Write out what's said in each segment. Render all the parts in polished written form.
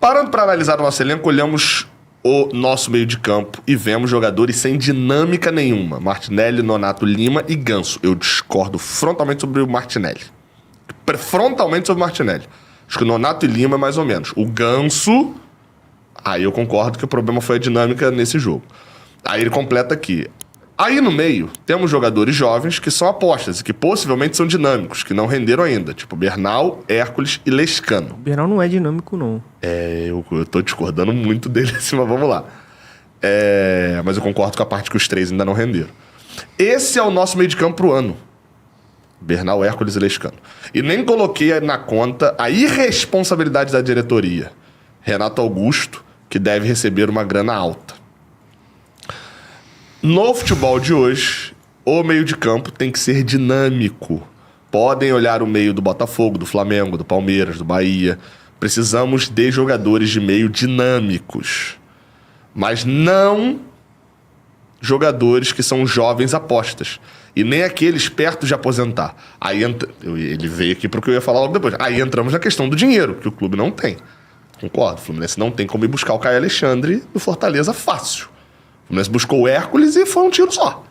Parando para analisar o nosso elenco, olhamos o nosso meio de campo e vemos jogadores sem dinâmica nenhuma. Martinelli, Nonato, Lima e Ganso. Eu discordo frontalmente sobre o Martinelli. Frontalmente sobre o Martinelli. Acho que o Nonato e Lima é mais ou menos. O Ganso, aí eu concordo que o problema foi a dinâmica nesse jogo. Aí ele completa aqui. Aí no meio, temos jogadores jovens que são apostas e que possivelmente são dinâmicos, que não renderam ainda. Tipo Bernal, Hércules e Lescano. Bernal não é dinâmico, não. Eu tô discordando muito dele assim, mas vamos lá. Mas eu concordo com a parte que os três ainda não renderam. Esse é o nosso meio de campo pro ano. Bernal, Hércules e Lescano. E nem coloquei na conta a irresponsabilidade da diretoria. Renato Augusto, que deve receber uma grana alta. No futebol de hoje, o meio de campo tem que ser dinâmico. Podem olhar o meio do Botafogo, do Flamengo, do Palmeiras, do Bahia. Precisamos de jogadores de meio dinâmicos. Mas não jogadores que são jovens apostas. E nem aqueles perto de aposentar. Aí ele veio aqui para o que eu ia falar logo depois. Aí entramos na questão do dinheiro, que o clube não tem. Concordo, o Fluminense não tem como ir buscar o Caio Alexandre do Fortaleza fácil. O Fluminense buscou o Hércules e foi um tiro só.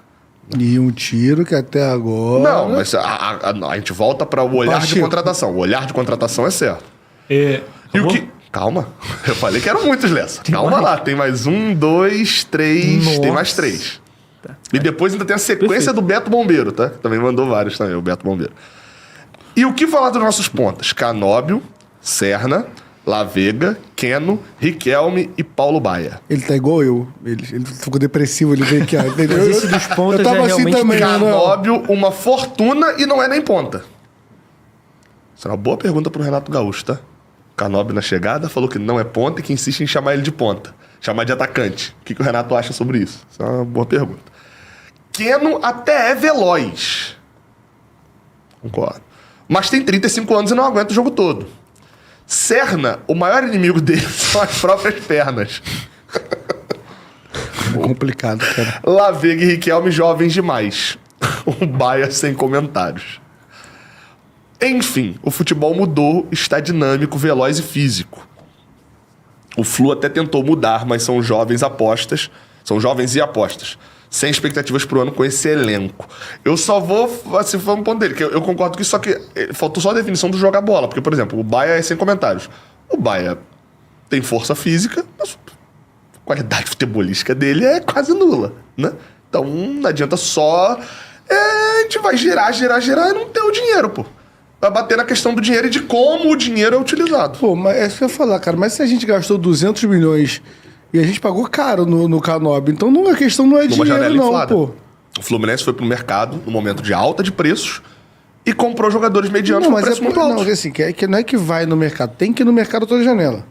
E um tiro que até agora... Não, mas a gente volta para o olhar de contratação. O olhar de contratação é certo. E o que... Calma. Eu falei que eram muitos, Lessa. Calma lá. Tem mais 1, 2, 3... Nossa. Tem mais 3. Tá. E depois ainda tem a sequência do Beto Bombeiro, tá? Também mandou vários também, o Beto Bombeiro. E o que falar dos nossos pontas? Canóbio, Serna... Lavega, Keno, Riquelme e Paulo Baia. Ele tá igual eu. Ele ficou depressivo, ele veio aqui. Mas esse dos pontas eu tava é realmente... também, Canóbio, uma fortuna e não é nem ponta. Isso é uma boa pergunta pro Renato Gaúcho, tá? Canóbio na chegada falou que não é ponta e que insiste em chamar ele de ponta. Chamar de atacante. O que o Renato acha sobre isso? Isso é uma boa pergunta. Keno até é veloz. Concordo. Mas tem 35 anos e não aguenta o jogo todo. Serna, o maior inimigo dele são as próprias pernas. Complicado, cara. Lavega e Riquelme jovens demais. O Baia sem comentários. Enfim, o futebol mudou, está dinâmico, veloz e físico. O Flu até tentou mudar, mas são jovens apostas. São jovens e apostas. Sem expectativas pro ano com esse elenco. Eu só vou... Assim, foi um ponto dele. Que eu concordo com isso, só que faltou só a definição do jogar bola. Porque, por exemplo, o Baia é sem comentários. O Baia tem força física, mas a qualidade futebolística dele é quase nula, né? Então, não adianta só... a gente vai girar e não ter o dinheiro, pô. Vai bater na questão do dinheiro e de como o dinheiro é utilizado. Pô, mas é isso que eu ia falar, cara. Mas se a gente gastou 200 milhões... E a gente pagou caro no Canóbio. Então a questão não é dinheiro, não, inflada. Pô. O Fluminense foi pro mercado no momento de alta de preços e comprou jogadores medianos com preço muito alto. Não, assim, não é que vai no mercado. Tem que ir no mercado toda janela.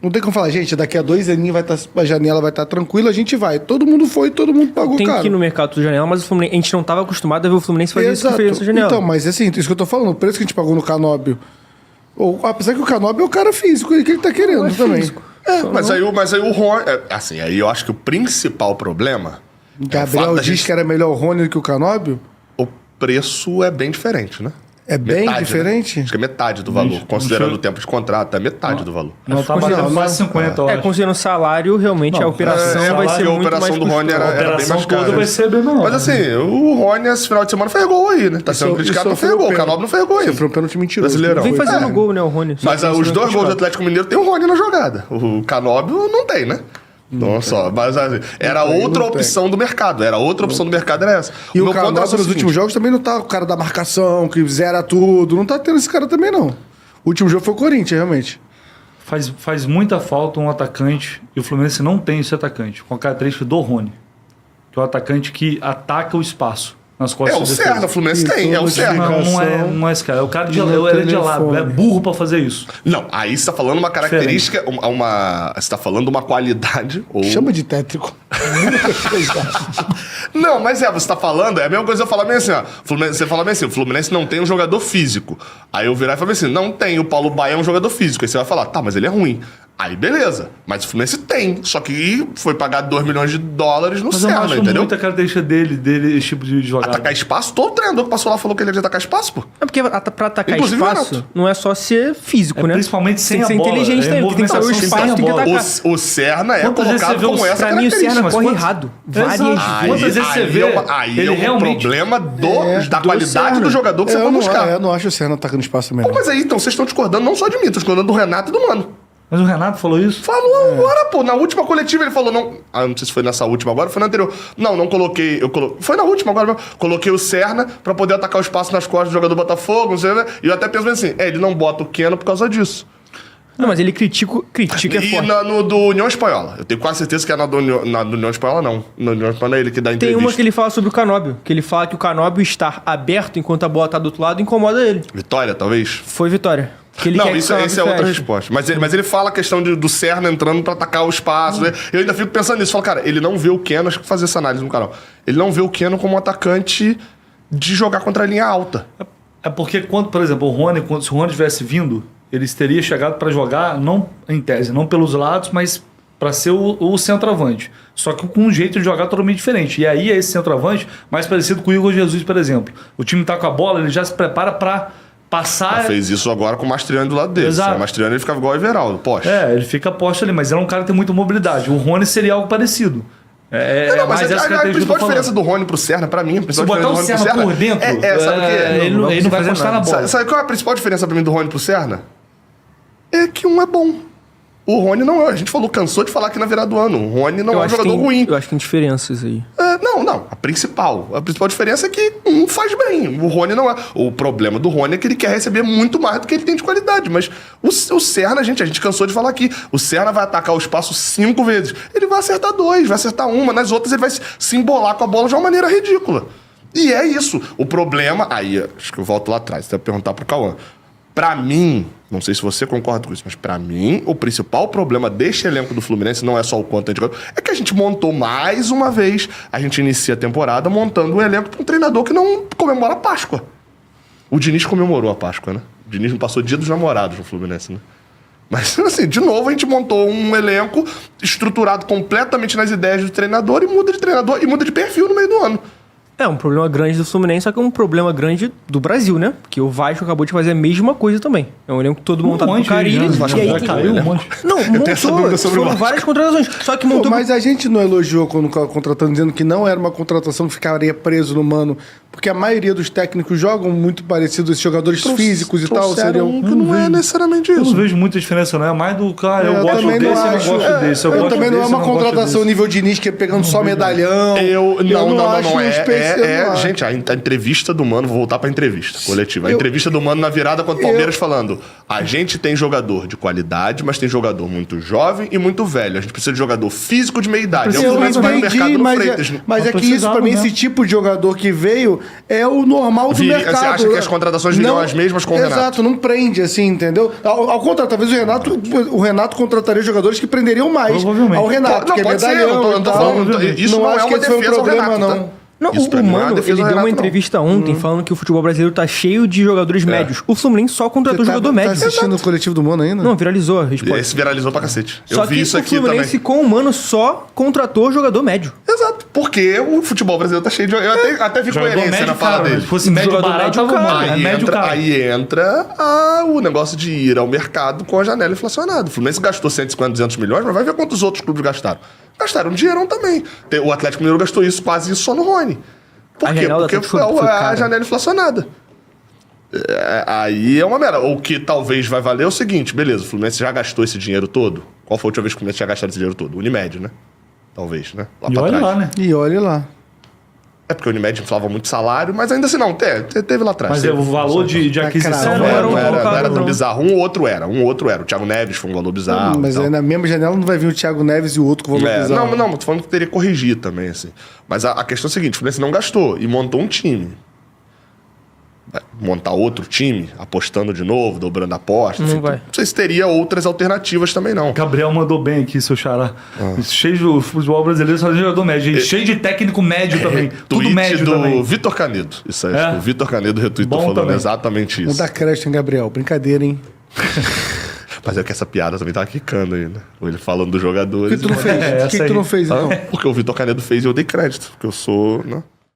Não tem como falar, gente, daqui a 2 aninhos a janela vai estar tranquila, a gente vai. Todo mundo foi, todo mundo pagou caro. Tem que ir no mercado toda janela, mas a gente não estava acostumado a ver o Fluminense fazer isso que fez essa janela. Então, mas assim, isso que eu tô falando, o preço que a gente pagou no Canóbio... apesar que o Canóbio é o cara físico, que ele tá querendo também. Físico. Mas aí o Rony... Assim, aí eu acho que o principal problema... Gabriel diz que era melhor o Rony do que o Canóbio? O preço é bem diferente, né? É bem diferente? Né? Acho que é metade do valor. Considerando o tempo de contrato, é metade do valor. Não tá batendo quase 50 horas. Considerando o salário, realmente a operação vai ser muito mais custosa. A operação do Rony era bem mais cara. Vai ser bem menor. Mas assim, o Rony esse final de semana fez gol aí, né? Tá sendo criticado, não fez gol. O Canóbio não fez gol aí. Foi um pênalti mentiroso. Brasileirão. Vem fazendo gol, né, o Rony? Mas os 2 gols do Atlético Mineiro tem o Rony na jogada. O Canóbio não tem, né? Nossa, mas era outra opção do mercado. Era essa. E o Canóbio nos últimos jogos também não tá o cara da marcação, que zera tudo. Não tá tendo esse cara também, não. O último jogo foi o Corinthians, realmente. Faz muita falta um atacante, e o Fluminense não tem esse atacante, com a característica do Rony. Que é o atacante que ataca o espaço nas costas do Serna, o Fluminense tem, é o Serna. Não é esse cara. É o cara de lado, é burro pra fazer isso. Não, aí você tá falando uma característica, você tá falando uma qualidade... Chama de tétrico. Não, mas você tá falando, é a mesma coisa eu falar bem assim, ó. Você fala bem assim, o Fluminense não tem um jogador físico. Aí eu virar e falar assim, não tem, o Paulo Baia é um jogador físico. Aí você vai falar, tá, mas ele é ruim. Aí beleza. Mas o Fluminense tem. Só que foi pagar 2 milhões de dólares no Mas eu não Serna, acho entendeu? muita característica dele, esse tipo de jogada. Atacar espaço? Todo treinador que passou lá falou que ele ia atacar espaço, pô. É porque pra atacar Inclusive, espaço, Renato. não é só ser físico, né? Principalmente sem tem que a ser bola. inteligente também, porque tem que saber o movimentação espaço, sem tem que a bola. atacar. O Serna é Quantas vezes colocado você vê como os- essa Pra mim, o característica. Serna mas corre quantas- errado. Várias Exato. vezes. Quantas vezes você vê Aí ele é um realmente- problema da do qualidade Serna. do jogador que você Eu vai não, buscar. eu não acho o Serna atacando espaço também, Pô, não. mas aí, então, vocês estão discordando não só de mim, estão discordando do Renato e do Mano. Mas o Renato falou isso? Falou agora, pô. Na última coletiva ele falou, não. Ah, não sei se foi nessa última agora, foi na anterior. Não coloquei. Foi na última agora. Coloquei o Serna pra poder atacar o espaço nas costas do jogador do Botafogo, não sei, né? E eu até penso assim, ele não bota o Keno por causa disso. Não, mas ele critica é E forte. no do União Espanhola. Eu tenho quase certeza que é na do União Espanhola, não. Na União Espanhola é ele que dá Tem entrevista. uma que ele fala sobre o Canóbio, que ele fala que o Canóbio estar aberto enquanto a bola tá do outro lado incomoda ele. Vitória, talvez? Foi Vitória. Que ele Não, quer que o isso Canóbio é outra feche. resposta. Mas ele fala a questão do Serna entrando pra atacar o espaço. Né? Eu ainda fico pensando nisso. Falo, cara, ele não vê o Keno, acho que vou fazer essa análise no canal. Ele não vê o Keno como um atacante de jogar contra a linha alta. É porque, quando, por exemplo, se o Rony tivesse vindo, ele teria chegado para jogar, não em tese, não pelos lados, mas para ser o centroavante. Só que com um jeito de jogar totalmente diferente. E aí é esse centroavante mais parecido com o Igor Jesus, por exemplo. O time tá com a bola, ele já se prepara para passar. Fez isso agora com o Mastriani do lado dele. Exato. O Mastriani ele ficava igual o Everaldo, poxa. Ele fica posto ali, mas ele é um cara que tem muita mobilidade. O Rony seria algo parecido. Não, mas mais essa a característica principal que eu tô diferença falando. do Rony pro Serna, pra mim, a Se principal botar o diferença do Serna Rony pro por dentro, sabe o que é? ele não vai fazer encostar na nada. bola. Sabe qual é a principal diferença pra mim do Rony pro Serna? É que um é bom. O Rony não é. A gente cansou de falar aqui na virada do ano. O Rony não é um acho que jogador ruim. Eu acho que tem diferenças aí. Não. A principal diferença é que um faz bem. O Rony não é. O problema do Rony é que ele quer receber muito mais do que ele tem de qualidade. Mas o Serna, a gente cansou de falar aqui. O Serna vai atacar o espaço 5 vezes. Ele vai acertar 2, vai acertar uma. Nas outras ele vai se embolar com a bola de uma maneira ridícula. E é isso. O problema... Aí, acho que eu volto lá atrás. Você vai perguntar pro Cauã. Pra mim, não sei se você concorda com isso, mas pra mim, o principal problema deste elenco do Fluminense não é só o quanto a gente ganhou, é que a gente montou mais uma vez, a gente inicia a temporada montando um elenco pra um treinador que não comemora a Páscoa. O Diniz comemorou a Páscoa, né? O Diniz não passou Dia dos Namorados no Fluminense, né? Mas, assim, de novo, a gente montou um elenco estruturado completamente nas ideias do treinador e muda de treinador e muda de perfil no meio do ano. É um problema grande do Fluminense, só que é um problema grande do Brasil, né? Porque o Vasco acabou de fazer a mesma coisa também. É um elenco todo montado com carinho. O Vasco E aí já tem... caiu um monte. Não, essa dúvida montou. sobre o Foram Vasco. várias contratações. Só que Pô, montou... mas a gente não elogiou quando contratando, dizendo que não era uma contratação que ficaria preso no Mano, porque a maioria dos técnicos jogam muito parecido, esses jogadores físicos e tal, seriam... Que não é necessariamente Eu não isso. vejo muita diferença, não. É mais do cara, eu gosto também desse, não eu acho. não gosto desse. Eu gosto também não é desse, uma eu não gosto contratação desse. nível Diniz, que é pegando só medalhão. Não acho é. especial. Gente, a entrevista do Mano, vou voltar pra entrevista coletiva. A entrevista do Mano na virada contra o Palmeiras falando: a gente tem jogador de qualidade, mas tem jogador muito jovem e muito velho. A gente precisa de jogador físico de meia idade. É o Eu Fluminense vai no entendi, mercado no mas, Freitas. mas é que isso, precisava pra mim, mesmo. esse tipo de jogador que veio é o normal do mercado. Você acha que as contratações viriam as mesmas com o Renato? Exato, não prende, assim, entendeu? Ao contrário, talvez o Renato contrataria jogadores que prenderiam mais Provavelmente. ao Renato, Não, que é pode ser, medalhão eu não tô e tal. falando, isso não é acho uma que esse foi um defesa ao problema, Renato, não. tá? Não, Isso pra o mim não é uma Mano, defesa ele do deu uma Renato, não. entrevista ontem falando que o futebol brasileiro tá cheio de jogadores médios. O Fluminense só contratou jogador Tá médio. assistindo o coletivo do Mano ainda? Não, viralizou a resposta. Esse viralizou pra cacete. Só Eu vi que isso o aqui Fluminense também. com o Mano só contratou jogador médio. Exato, porque o futebol brasileiro tá cheio de... Eu até vi Jogador coerência médio na fala caro, dele. se fosse médio Jogador barato, médio tava caro. mal. É médio caro. Aí entra o negócio de ir ao mercado com a janela inflacionada. O Fluminense gastou 150, 200 milhões, mas vai ver quantos outros clubes gastaram. Gastaram um dinheirão também. O Atlético Mineiro gastou quase isso só no Rony. Por A quê? janela do Porque Atlético foi foi a cara. janela inflacionada. Aí é uma merda. O que talvez vai valer é o seguinte, beleza, o Fluminense já gastou esse dinheiro todo. Qual foi a última vez que o Fluminense tinha gastado esse dinheiro todo? Unimed, né? Talvez, né? Lá E pra olha trás. lá, né? E olha lá. É porque o Unimed inflava muito salário, mas ainda assim não, teve lá atrás. Mas teve. o valor de aquisição Não Não era um era colocado, tão não. bizarro. Um outro era. O Thiago Neves foi um valor bizarro. Mas e tal. aí na mesma janela não vai vir o Thiago Neves e o outro com valor bizarro. Não, tô falando que teria que corrigir também, assim. Mas a questão é a seguinte, o Fluminense não gastou e montou um time. Montar outro time, apostando de novo, dobrando a aposta. Não enfim, vai. Não sei se teria outras alternativas também, não. Gabriel mandou bem aqui, seu xará. Cheio de futebol brasileiro, só de jogador médio. E cheio de técnico médio também. Tudo Tweet médio do também. Vitor Canedo. Isso aí, acho que o Vitor Canedo retweetou Bom falando também. exatamente Vamos isso. dar crédito em Gabriel. Brincadeira, hein? Mas é que essa piada também tava quicando aí, né? Ele falando dos Por jogadores. que tu não fez? Por que essa tu aí. não fez, então? Porque o Vitor Canedo fez e eu dei crédito. Porque eu sou, né?